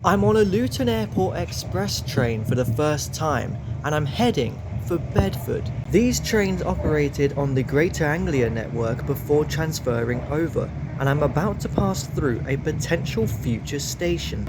I'm on a Luton Airport Express train for the first time, and I'm heading for Bedford. These trains operated on the Greater Anglia network before transferring over, and I'm about to pass through a potential future station.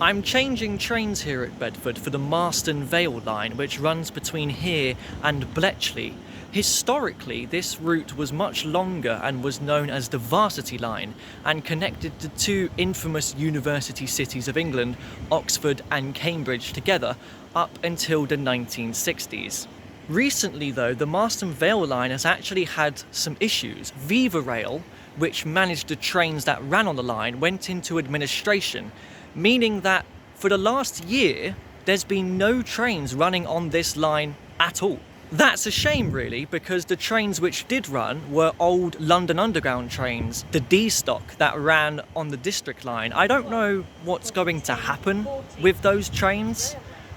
I'm changing trains here at Bedford for the Marston Vale line, which runs between here and Bletchley. Historically, this route was much longer and was known as the Varsity line and connected the two infamous university cities of England, Oxford and Cambridge, together up until the 1960s. Recently though, the Marston Vale line has actually had some issues. Viva Rail, which managed the trains that ran on the line, went into administration, meaning that for the last year there's been no trains running on this line at all. That's a shame really, because the trains which did run were old London Underground trains, the D stock that ran on the District line. I don't know what's going to happen with those trains,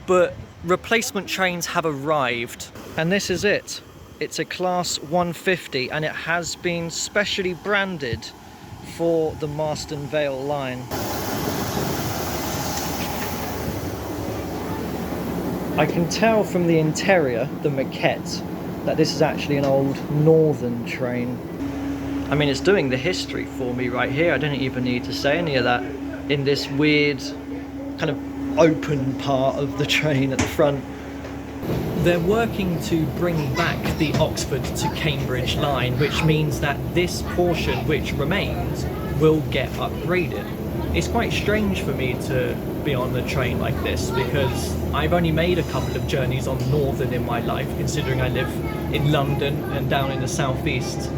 but replacement trains have arrived. And this is it. It's a Class 150 and it has been specially branded for the Marston Vale line. I can tell from the interior, the maquette, that this is actually an old Northern train. I mean, it's doing the history for me right here. I don't even need to say any of that in this weird kind of open part of the train at the front. They're working to bring back the Oxford to Cambridge line, which means that this portion which remains will get upgraded. It's quite strange for me to be on a train like this because I've only made a couple of journeys on Northern in my life, considering I live in London and down in the southeast.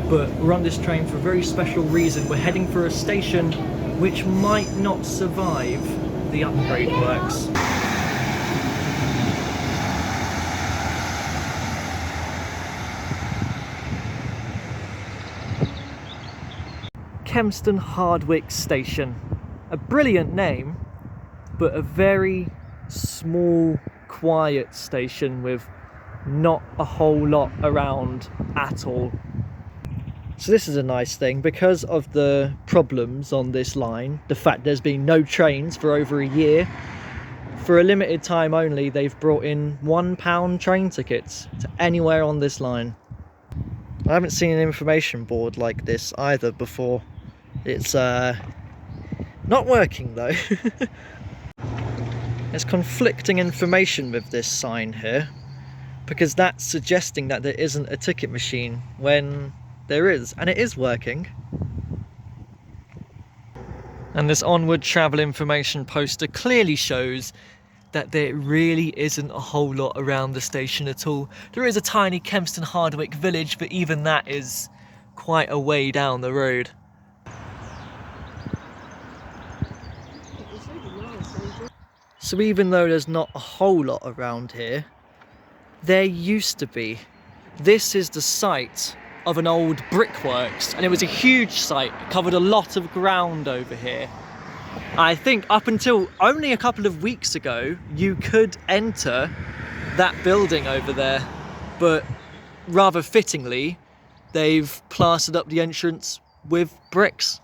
But we're on this train for a very special reason. We're heading for a station which might not survive the upgrade works. Kempston Hardwick station. A brilliant name, but a very small, quiet station with not a whole lot around at all. So this is a nice thing, because of the problems on this line, the fact there's been no trains for over a year, for a limited time only they've brought in £1 train tickets to anywhere on this line. I haven't seen an information board like this either before. It's not working though. There's conflicting information with this sign here, because that's suggesting that there isn't a ticket machine when there is, and it is working. And this onward travel information poster clearly shows that there really isn't a whole lot around the station at all. There is a tiny Kempston Hardwick village, but even that is quite a way down the road. So even though there's not a whole lot around here, there used to be. This is the site of an old brickworks, and it was a huge site. It covered a lot of ground over here. I think up until only a couple of weeks ago, you could enter that building over there, but rather fittingly, they've plastered up the entrance with bricks.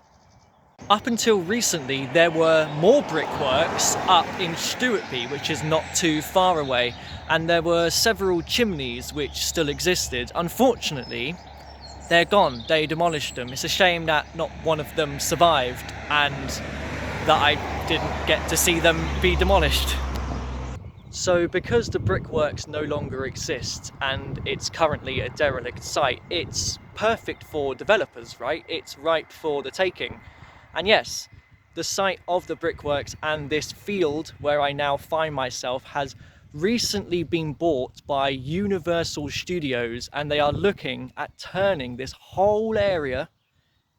Up until recently, there were more brickworks up in Stewartby, which is not too far away, and there were several chimneys which still existed. Unfortunately, they're gone. They demolished them. It's a shame that not one of them survived and that I didn't get to see them be demolished. So because the brickworks no longer exist and it's currently a derelict site, it's perfect for developers, right? It's ripe for the taking. And yes, the site of the brickworks and this field where I now find myself has recently been bought by Universal Studios, and they are looking at turning this whole area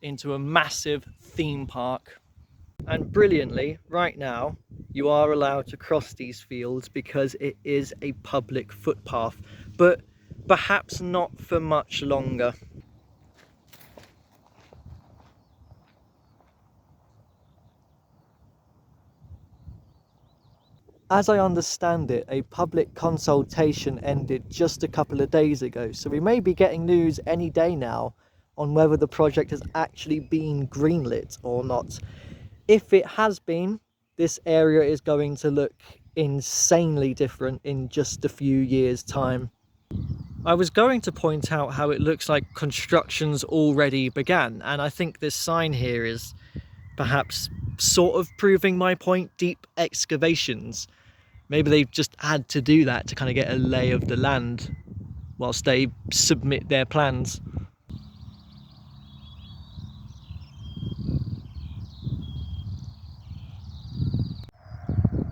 into a massive theme park. And brilliantly, right now, you are allowed to cross these fields because it is a public footpath, but perhaps not for much longer. As I understand it, a public consultation ended just a couple of days ago, so we may be getting news any day now on whether the project has actually been greenlit or not. If it has been, this area is going to look insanely different in just a few years' time. I was going to point out how it looks like construction's already began, and I think this sign here is perhaps sort of proving my point. Deep excavations. Maybe they've just had to do that to kind of get a lay of the land whilst they submit their plans.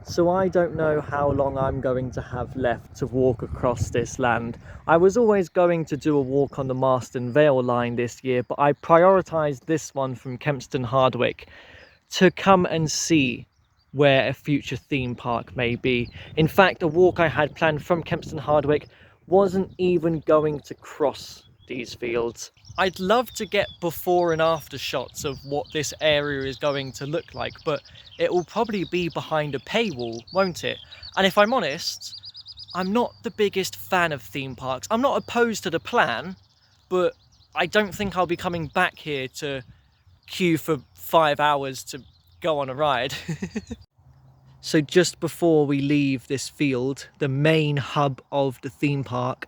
So I don't know how long I'm going to have left to walk across this land. I was always going to do a walk on the Marston Vale line this year, but I prioritised this one from Kempston Hardwick to come and see where a future theme park may be. In fact, a walk I had planned from Kempston Hardwick wasn't even going to cross these fields. I'd love to get before and after shots of what this area is going to look like, but it will probably be behind a paywall, won't it? And if I'm honest, I'm not the biggest fan of theme parks. I'm not opposed to the plan, but I don't think I'll be coming back here to queue for 5 hours to go on a ride. So just before we leave this field, the main hub of the theme park,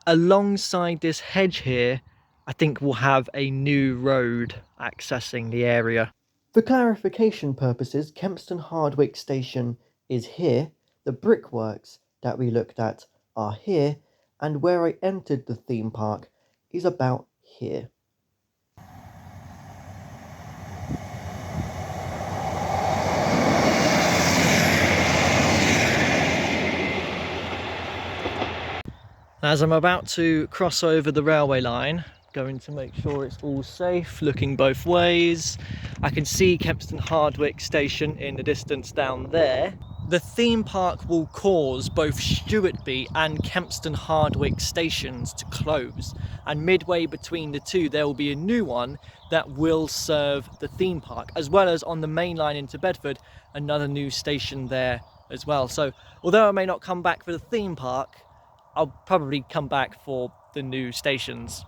alongside this hedge here, I think we'll have a new road accessing the area. For clarification purposes, Kempston Hardwick station is here, the brickworks that we looked at are here, and where I entered the theme park is about here. As I'm about to cross over the railway line, going to make sure it's all safe, looking both ways, I can see Kempston Hardwick station in the distance down there. The theme park will cause both Stuartby and Kempston Hardwick stations to close, and midway between the two there will be a new one that will serve the theme park, as well as on the main line into Bedford, another new station there as well. So although I may not come back for the theme park, I'll probably come back for the new stations.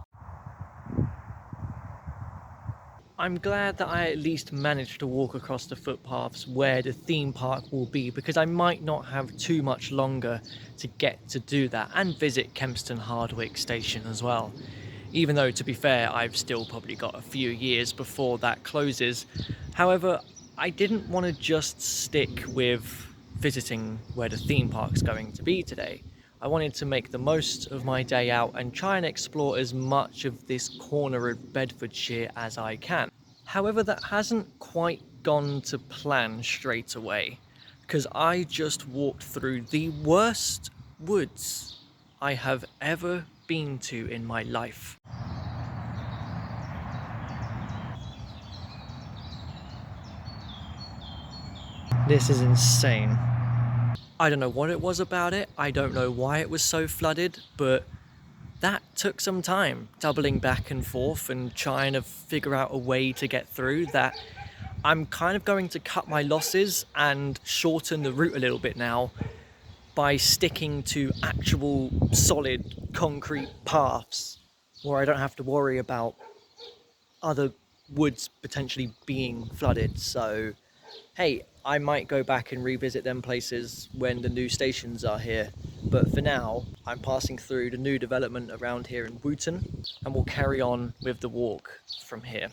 I'm glad that I at least managed to walk across the footpaths where the theme park will be, because I might not have too much longer to get to do that and visit Kempston Hardwick station as well. Even though, to be fair, I've still probably got a few years before that closes. However, I didn't want to just stick with visiting where the theme park's going to be today. I wanted to make the most of my day out and try and explore as much of this corner of Bedfordshire as I can. However, that hasn't quite gone to plan straight away, because I just walked through the worst woods I have ever been to in my life. This is insane. I don't know what it was about it, I don't know why it was so flooded, but that took some time, doubling back and forth and trying to figure out a way to get through that. I'm kind of going to cut my losses and shorten the route a little bit now by sticking to actual solid concrete paths where I don't have to worry about other woods potentially being flooded. So hey, I might go back and revisit them places when the new stations are here. But for now, I'm passing through the new development around here in Wootton, and we'll carry on with the walk from here.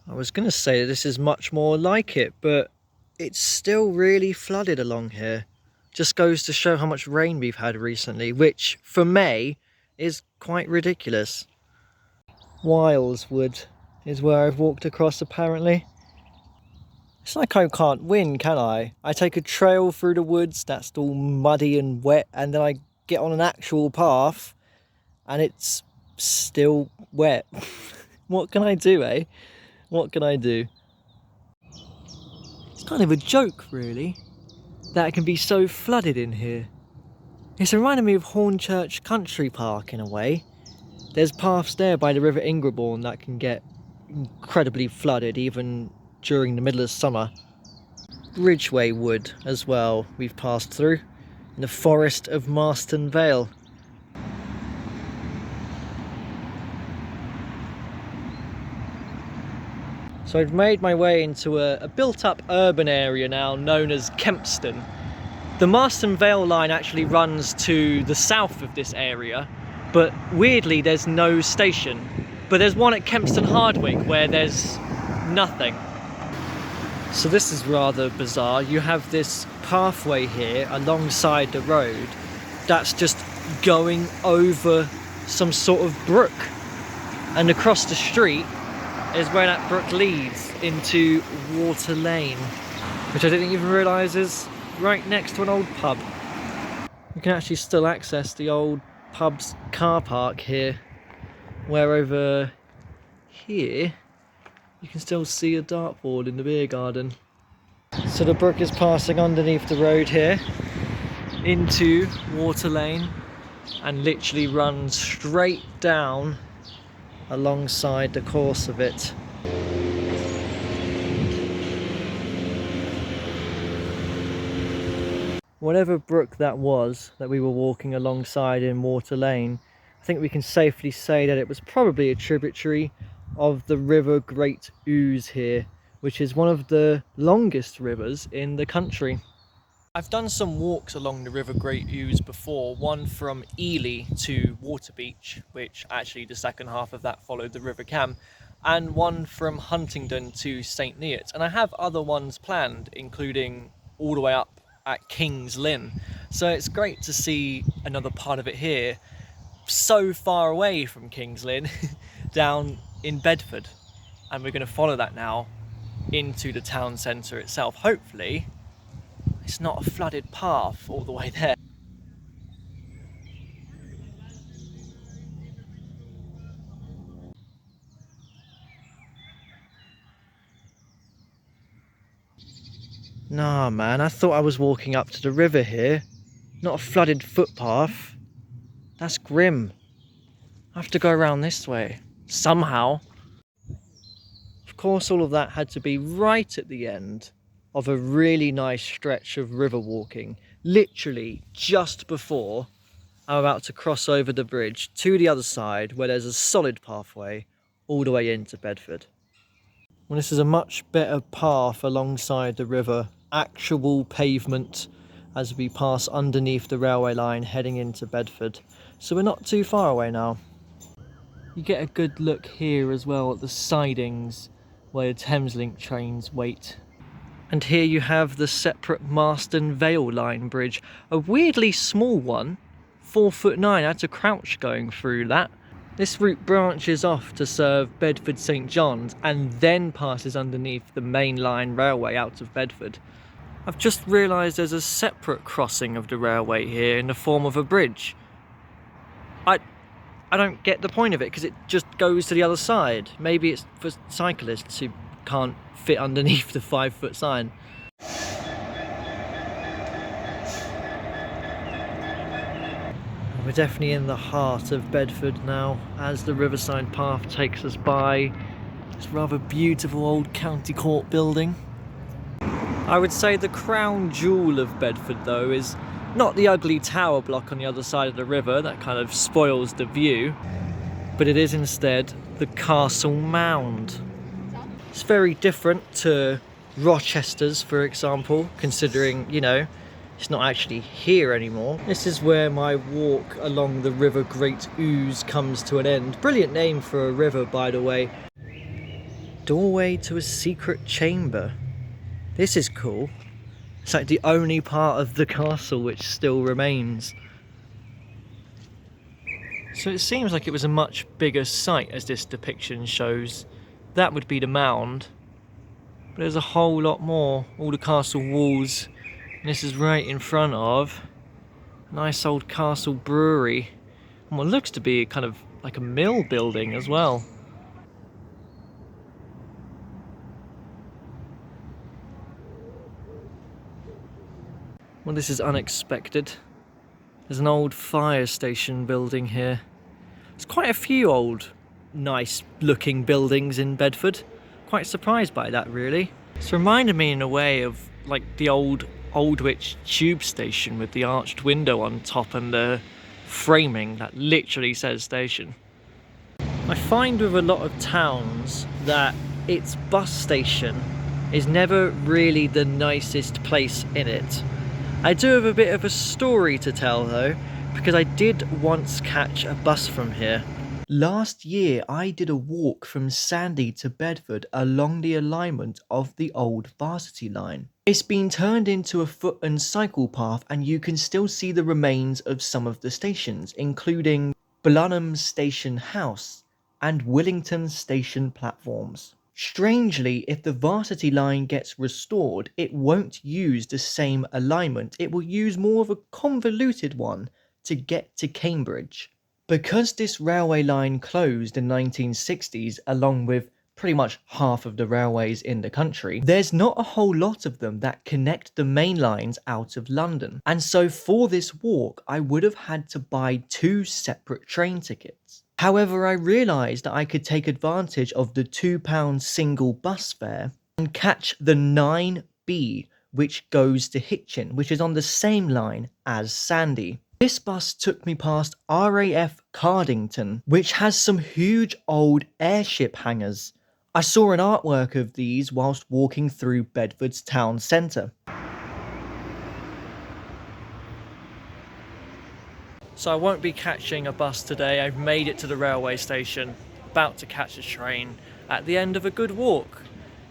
I was going to say that this is much more like it, but it's still really flooded along here. Just goes to show how much rain we've had recently, which for May is quite ridiculous. Wileswood is where I've walked across apparently. It's like I can't win, can I? I take a trail through the woods that's all muddy and wet, and then I get on an actual path and it's still wet. What can I do, eh? What can I do? It's kind of a joke, really, that it can be so flooded in here. It's reminding me of Hornchurch Country Park in a way. There's paths there by the River Ingrabourne that can get incredibly flooded even during the middle of summer. Ridgeway Wood as well we've passed through, in the forest of Marston Vale. So I've made my way into a built-up urban area now known as Kempston. The Marston Vale line actually runs to the south of this area, but weirdly there's no station. But there's one at Kempston Hardwick where there's nothing. So this is rather bizarre. You have this pathway here alongside the road that's just going over some sort of brook. And across the street is where that brook leads into Water Lane, which I didn't even realise is right next to an old pub. You can actually still access the old pub's car park here, where over here you can still see a dartboard in the beer garden. So the brook is passing underneath the road here into Water Lane and literally runs straight down alongside the course of it. Whatever brook that was that we were walking alongside in Water Lane, I think we can safely say that it was probably a tributary of the river Great Ouse here, which is one of the longest rivers in the country. I've done some walks along the river Great Ouse before, one from Ely to Waterbeach, which actually the second half of that followed the River Cam, and one from Huntingdon to St Neots, and I have other ones planned, including all the way up at King's Lynn. So it's great to see another part of it here, so far away from King's Lynn, down in Bedford, and we're going to follow that now into the town centre itself. Hopefully it's not a flooded path all the way there. Nah man, I thought I was walking up to the river here, not a flooded footpath. That's grim. I have to go around this way, somehow. Of course all of that had to be right at the end of a really nice stretch of river walking, literally just before I'm about to cross over the bridge to the other side where there's a solid pathway all the way into Bedford. Well, this is a much better path alongside the river, actual pavement as we pass underneath the railway line heading into Bedford. So we're not too far away now. You get a good look here as well at the sidings where the Thameslink trains wait. And here you have the separate Marston Vale line bridge, a weirdly small one, 4'9". I had to crouch going through that. This route branches off to serve Bedford St John's and then passes underneath the main line railway out of Bedford. I've just realised there's a separate crossing of the railway here in the form of a bridge. I don't get the point of it because it just goes to the other side. Maybe it's for cyclists who can't fit underneath the 5-foot sign. We're definitely in the heart of Bedford now as the Riverside Path takes us by this rather beautiful old county court building. I would say the crown jewel of Bedford though is not the ugly tower block on the other side of the river that kind of spoils the view, but it is instead the Castle Mound. It's very different to Rochester's, for example, considering, you know, it's not actually here anymore. This is where my walk along the river Great Ouse comes to an end. Brilliant name for a river, by the way. Doorway to a secret chamber. This is cool. It's like the only part of the castle which still remains. So it seems like it was a much bigger site as this depiction shows. That would be the mound. But there's a whole lot more. All the castle walls. And this is right in front of a nice old castle brewery. And what looks to be kind of like a mill building as well. Well, this is unexpected. There's an old fire station building here. There's quite a few old, nice looking buildings in Bedford. Quite surprised by that, really. It's reminded me in a way of like the old Aldwych tube station with the arched window on top and the framing that literally says station. I find with a lot of towns that its bus station is never really the nicest place in it. I do have a bit of a story to tell though, because I did once catch a bus from here. Last year I did a walk from Sandy to Bedford along the alignment of the old Varsity line. It's been turned into a foot and cycle path, and you can still see the remains of some of the stations, including Blenheim Station House and Willington Station platforms. Strangely, if the Varsity line gets restored, it won't use the same alignment. It will use more of a convoluted one to get to Cambridge. Because this railway line closed in the 1960s, along with pretty much half of the railways in the country, there's not a whole lot of them that connect the main lines out of London. And so for this walk, I would have had to buy 2 separate train tickets. However, I realised that I could take advantage of the £2 single bus fare and catch the 9B, which goes to Hitchin, which is on the same line as Sandy. This bus took me past RAF Cardington, which has some huge old airship hangars. I saw an artwork of these whilst walking through Bedford's town centre. So I won't be catching a bus today. I've made it to the railway station, about to catch a train at the end of a good walk.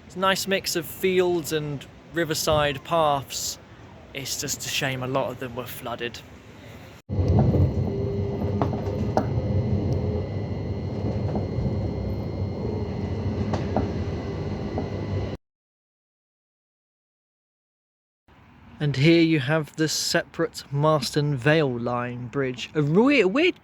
It's a nice mix of fields and riverside paths. It's just a shame a lot of them were flooded. And here you have the separate Marston Vale line bridge. A weird